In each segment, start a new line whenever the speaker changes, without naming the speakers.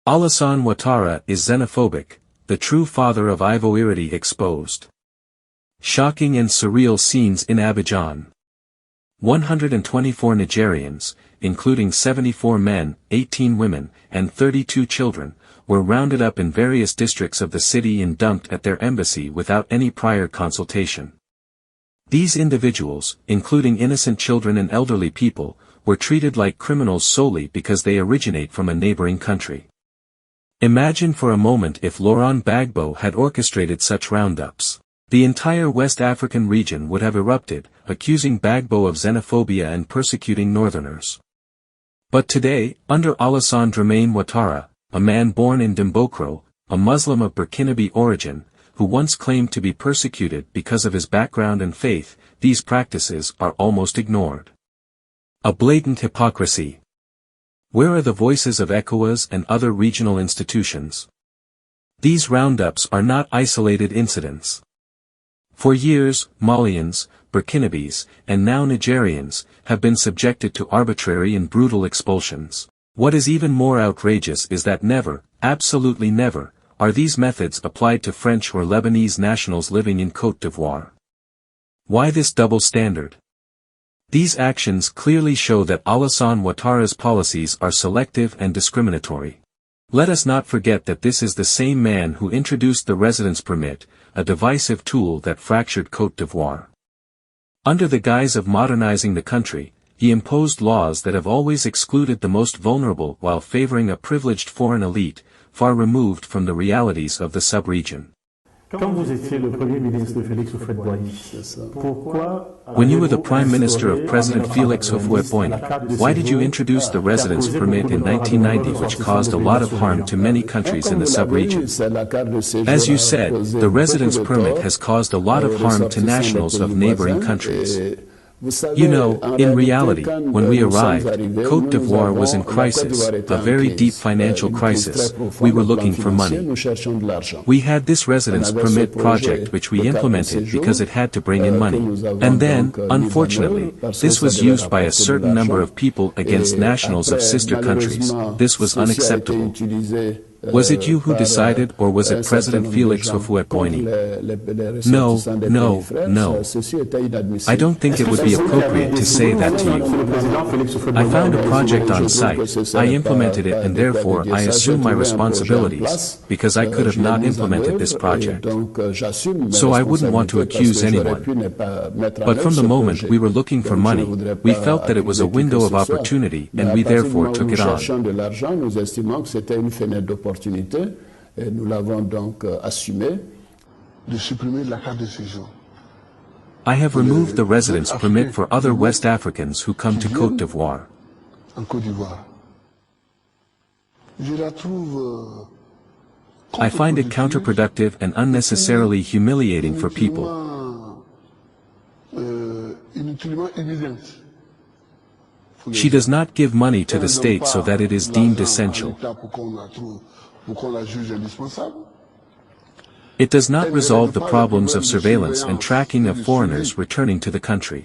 Alassane Ouattara is xenophobic, the true father of Ivoirité exposed. Shocking and surreal scenes in Abidjan. 124 Nigerians, including 74 men, 18 women, and 32 children, were rounded up in various districts of the city and dumped at their embassy without any prior consultation. These individuals, including innocent children and elderly people, were treated like criminals solely because they originate from a neighboring country. Imagine for a moment if Laurent Gbagbo had orchestrated such roundups. The entire West African region would have erupted, accusing Gbagbo of xenophobia and persecuting northerners. But today, under Alassane Ouattara, a man born in Dimbokro, a Muslim of Burkinabe origin, who once claimed to be persecuted because of his background and faith, these practices are almost ignored. A blatant hypocrisy. Where are the voices of ECOWAS and other regional institutions? These roundups are not isolated incidents. For years, Malians, Burkinabes, and now Nigerians, have been subjected to arbitrary and brutal expulsions. What is even more outrageous is that never, absolutely never, are these methods applied to French or Lebanese nationals living in Côte d'Ivoire. Why this double standard? These actions clearly show that Alassane Ouattara's policies are selective and discriminatory. Let us not forget that this is the same man who introduced the residence permit, a divisive tool that fractured Côte d'Ivoire. Under the guise of modernizing the country, he imposed laws that have always excluded the most vulnerable while favoring a privileged foreign elite, far removed from the realities of the sub-region. When you were the Prime Minister of President Félix Houphouët-Boigny, why did you introduce the residence permit in 1990, which caused a lot of harm to many countries in the sub-region? As you said, the residence permit has caused a lot of harm to nationals of neighboring countries. You know, in reality, when we arrived, Côte d'Ivoire was in crisis, a very deep financial crisis. We were looking for money. We had this residence permit project which we implemented because it had to bring in money. And then, unfortunately, this was used by a certain number of people against nationals of sister countries. This was unacceptable. Was it you who decided, or was it President Félix Houphouët-Boigny? No. I don't think it would be appropriate to say that to you. I found a project on site, I implemented it, and therefore I assume my responsibilities, because I could have not implemented this project. So I wouldn't want to accuse anyone. But from the moment we were looking for money, we felt that it was a window of opportunity, and we therefore took it on.
Et nous l'avons donc assumé. De supprimer la carte de séjour.
I have removed the residence permit for other West Africans who come to Côte d'Ivoire.
En Côte d'Ivoire. Je la trouve
I find it counterproductive and unnecessarily humiliating for people.
Inutilement évidente.
She does not give money to the state so that it is deemed essential. It does not resolve the problems of surveillance and tracking of foreigners returning to the country.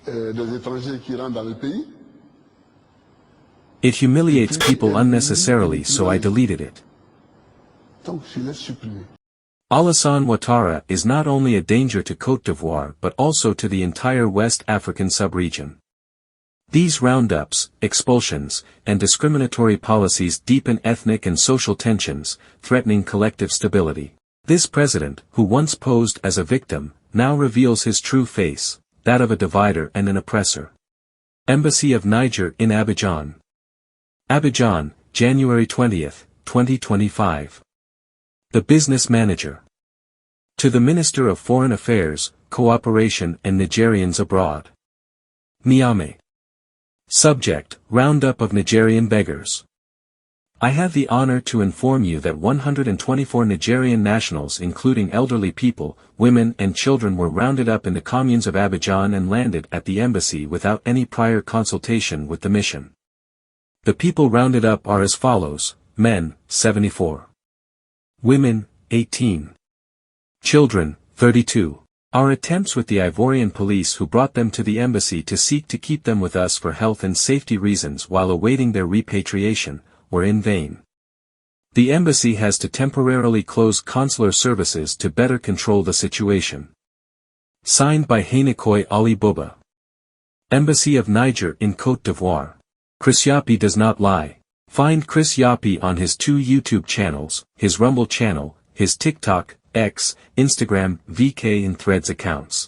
It humiliates people unnecessarily, so I deleted it. Alassane Ouattara is not only a danger to Côte d'Ivoire but also to the entire West African sub-region. These roundups, expulsions, and discriminatory policies deepen ethnic and social tensions, threatening collective stability. This president, who once posed as a victim, now reveals his true face, that of a divider and an oppressor. Embassy of Niger in Abidjan. Abidjan, January 20, 2025. The Business Manager. To the Minister of Foreign Affairs, Cooperation and Nigerians Abroad. Niamey. Subject, Roundup of Nigerian Beggars. I have the honor to inform you that 124 Nigerian nationals including elderly people, women and children were rounded up in the communes of Abidjan and landed at the embassy without any prior consultation with the mission. The people rounded up are as follows: men, 74. Women, 18. Children, 32. Our attempts with the Ivorian police who brought them to the embassy to seek to keep them with us for health and safety reasons while awaiting their repatriation, were in vain. The embassy has to temporarily close consular services to better control the situation. Signed by Hanekoy Ali Bouba. Embassy of Niger in Côte d'Ivoire. Chris Yapi does not lie. Find Chris Yapi on his 2 YouTube channels, his Rumble channel, his TikTok, X, Instagram, VK and Threads accounts.